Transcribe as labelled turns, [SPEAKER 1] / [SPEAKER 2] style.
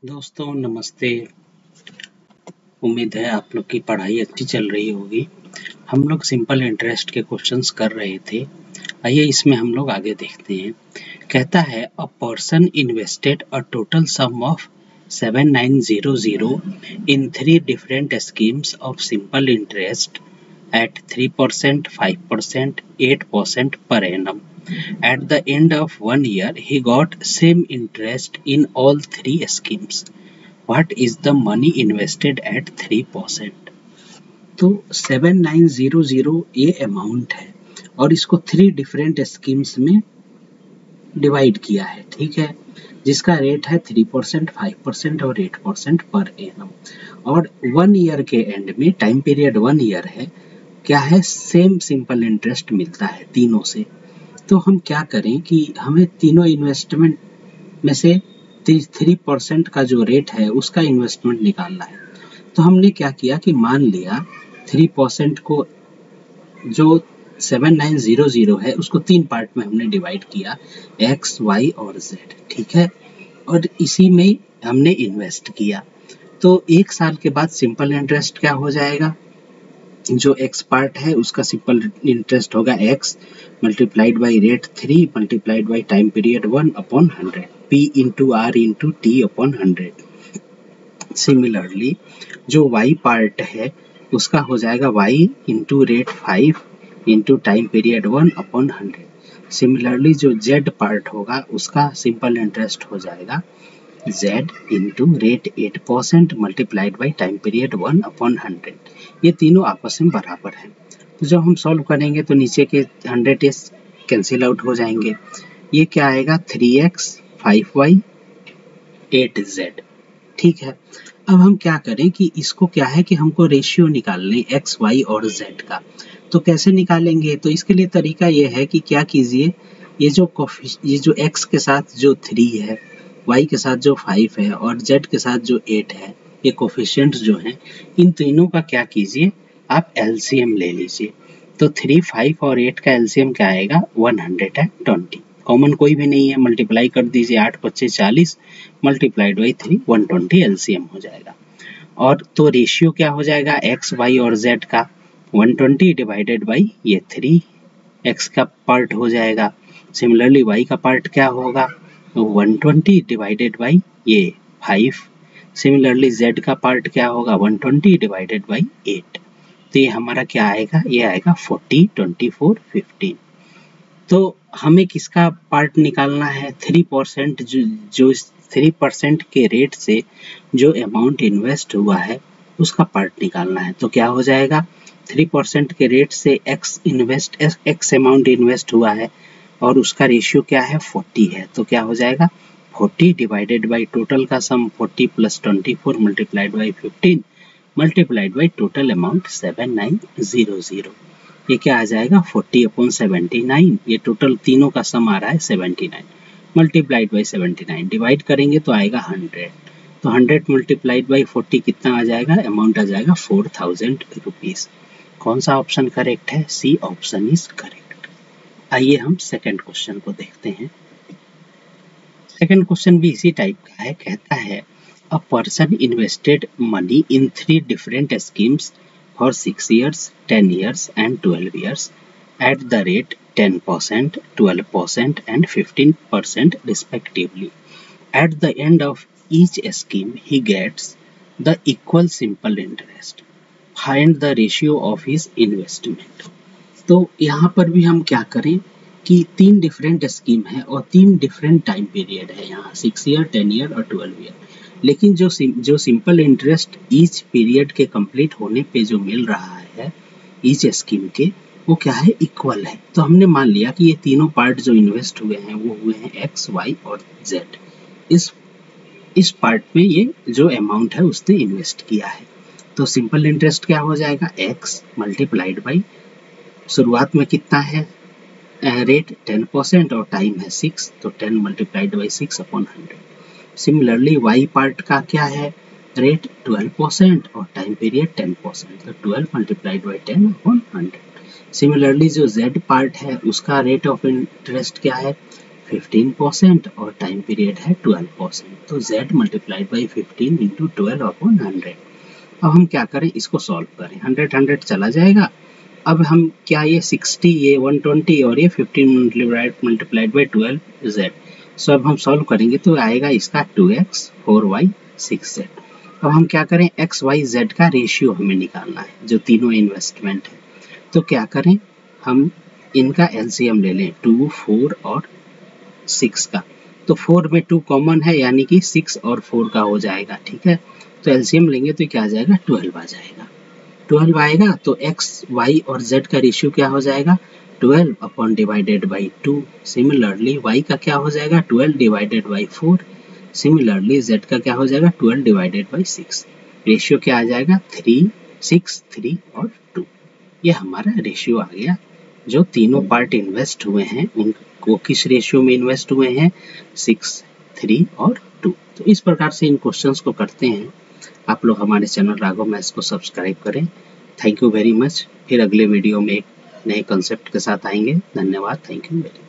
[SPEAKER 1] दोस्तों नमस्ते। उम्मीद है आप लोग की पढ़ाई अच्छी चल रही होगी। हम लोग सिंपल इंटरेस्ट के क्वेश्चंस कर रहे थे। आइए इसमें हम लोग आगे देखते हैं। कहता है a person invested a total sum of 7900 in 3 different schemes of simple interest at 3%, 5%, 8% per annum. At the end of 1 year, he got same interest in all 3 schemes. What is the money invested at 3%? तो 7900 ये amount है और इसको 3 different schemes में divide किया है, ठीक है, जिसका रेट है 3%, 5% और 8% पर एनम। और 1 ईयर के एंड में टाइम पीरियड 1 ईयर है, क्या है, सेम सिंपल इंटरेस्ट मिलता है तीनों से। तो हम क्या करें कि हमें तीनों इन्वेस्टमेंट में से 3% का जो रेट है उसका इन्वेस्टमेंट निकालना है। तो हमने क्या किया कि मान लिया 3% को जो 7900 है उसको 3 पार्ट में हमने डिवाइड किया, एक्स, वाई और जेड, ठीक है, और इसी में हमने इन्वेस्ट किया। तो 1 साल के बाद सिंपल इंटरेस्ट क्या हो जाएगा, जो एक्स पार्ट है उसका सिंपल इंटरेस्ट होगा x multiplied by rate 3 multiplied by time period 1 upon 100, P into R into T upon 100। Similarly जो वाई पार्ट है उसका हो जाएगा y into rate 5 into time period 1 upon 100। Similarly जो जेड पार्ट होगा उसका सिंपल इंटरेस्ट हो जाएगा z into rate 8% multiplied by time period 1 upon 100। ये तीनों आपस में बराबर हैं। तो जब हम सॉल्व करेंगे तो नीचे के 100 कैंसिल आउट हो जाएंगे। ये क्या आएगा 3x 5y 8z, ठीक है। अब हम क्या करें कि इसको क्या है कि हमको रेशियो निकालने x, y और z का। तो कैसे निकालेंगे, तो इसके लिए तरीका ये है कि क्या कीजिए, ये जो x के साथ जो 3 है, y के साथ जो 5 है और z के साथ जो 8 है, ये कोफिशिएंट्स जो हैं, इन तीनों का क्या कीजिए, आप एलसीएम ले लीजिए। तो 3, 5 और 8 का एलसीएम क्या आएगा 120। कॉमन कोई भी नहीं है, मल्टीप्लाई कर दीजिए, 8 25 40 मल्टीप्लाइड बाई 3 120 एलसीएम हो जाएगा। और तो रेशियो क्या हो जाएगा एक्स, वाई और जेड का 120 डिवाइडेड बाई ये 3 एक्स का पार्ट हो जाएगा। सिमिलरली वाई का पार्ट क्या होगा 120 डिवाइडेड बाई ये 5। सिमिलरली जेड का पार्ट क्या होगा 120 डिवाइडेड बाई 8। तो ये हमारा क्या आएगा, ये आएगा 40 24 15। तो हमें किसका पार्ट निकालना है 3%, जो 3% के रेट से जो अमाउंट इन्वेस्ट हुआ है उसका पार्ट निकालना है। तो क्या हो जाएगा 3% के रेट से एक्स अमाउंट इन्वेस्ट हुआ है और उसका रेशियो क्या है 40 है। तो क्या हो जाएगा 40 डिवाइडेड बाई टोटल का सम 40 plus 24 multiplied by 15 multiplied by total amount 7900। ये क्या आ जाएगा 40 अपॉन 79, ये टोटल तीनों का सम आ रहा है 79 मल्टीप्लाइड बाई 79, डिवाइड करेंगे तो आएगा 100। तो 100 मल्टीप्लाइड बाई 40 कितना आ जाएगा, अमाउंट आ जाएगा 4000 रुपीज। कौन सा ऑप्शन करेक्ट है, सी ऑप्शन इज करेक्ट। आइए हम सेकंड क्वेश्चन को देखते हैं। सेकंड क्वेश्चन भी इसी टाइप का है। कहता है a person invested money in 3 different schemes for 6 years, 10 years and 12 years at the rate 10%, 12% and 15% respectively. At the end of each scheme, he gets the equal simple interest. Find the ratio of his investment. तो यहाँ पर भी हम क्या करें कि 3 different scheme है और 3 डिफरेंट टाइम पीरियड है, यहाँ 6 ईयर, 10 ईयर और 12 ईयर। लेकिन जो सिंपल इंटरेस्ट ईच पीरियड के कंप्लीट होने पे जो मिल रहा है ईच स्कीम के, वो क्या है इक्वल है। तो हमने मान लिया कि ये तीनों पार्ट जो इन्वेस्ट हुए हैं वो हुए हैं एक्स, वाई और जेड। इस पार्ट में ये जो अमाउंट है उसने इन्वेस्ट किया है। तो सिंपल इंटरेस्ट क्या हो जाएगा एक्स मल्टीप्लाइड बाई, शुरुआत में कितना है रेट 10% और टाइम है 6, तो 10 multiplied by 6 upon 100। Similarly y part का क्या है रेट 12% और टाइम पीरियड 10%, तो 12 मल्टीप्लाइड बाई 10 अपॉन 100। सिमिलरली जो जेड पार्ट है उसका रेट ऑफ इंटरेस्ट क्या है 15% और टाइम पीरियड है 12%। तो z मल्टीप्लाइड बाई 15 इंटू 12/100। अब हम क्या करें, इसको सॉल्व करें। 100 चला जाएगा। अब हम क्या, ये 60, ये 120 और ये 15 मल्टीप्लाइड बाई 12z। सो अब हम सॉल्व करेंगे तो आएगा इसका 2x 4y 6z। अब हम क्या करें, x y z का रेशियो हमें निकालना है, जो तीनों इन्वेस्टमेंट है। तो क्या करें, हम इनका एलसीएम ले लें, 2, 4 और 6 का। तो 4 में 2 कॉमन है, यानी कि 6 और 4 का हो जाएगा, ठीक है। तो एलसीएम लेंगे तो क्या आ जाएगा, 12 आ जाएगा। 12 आएगा तो x, y और z का रेशियो क्या हो जाएगा, 12 upon divided by 2। Similarly y का क्या हो जाएगा, 12 डिवाइडेड बाई 4। सिमिलरली z का क्या हो जाएगा, 12 डिवाइडेड बाई 6। रेशियो क्या आ जाएगा, 3, 6, 3 और 2। ये हमारा रेशियो आ गया। जो तीनों पार्ट इन्वेस्ट हुए हैं उनको किस रेशियो में इन्वेस्ट हुए हैं, 6, 3 और 2। तो इस प्रकार से इन क्वेश्चंस को करते हैं। आप लोग हमारे चैनल राघव मैथ्स को सब्सक्राइब करें। Thank you very much. फिर अगले वीडियो में एक नए कॉन्सेप्ट के साथ आएंगे। धन्यवाद। Thank you very much.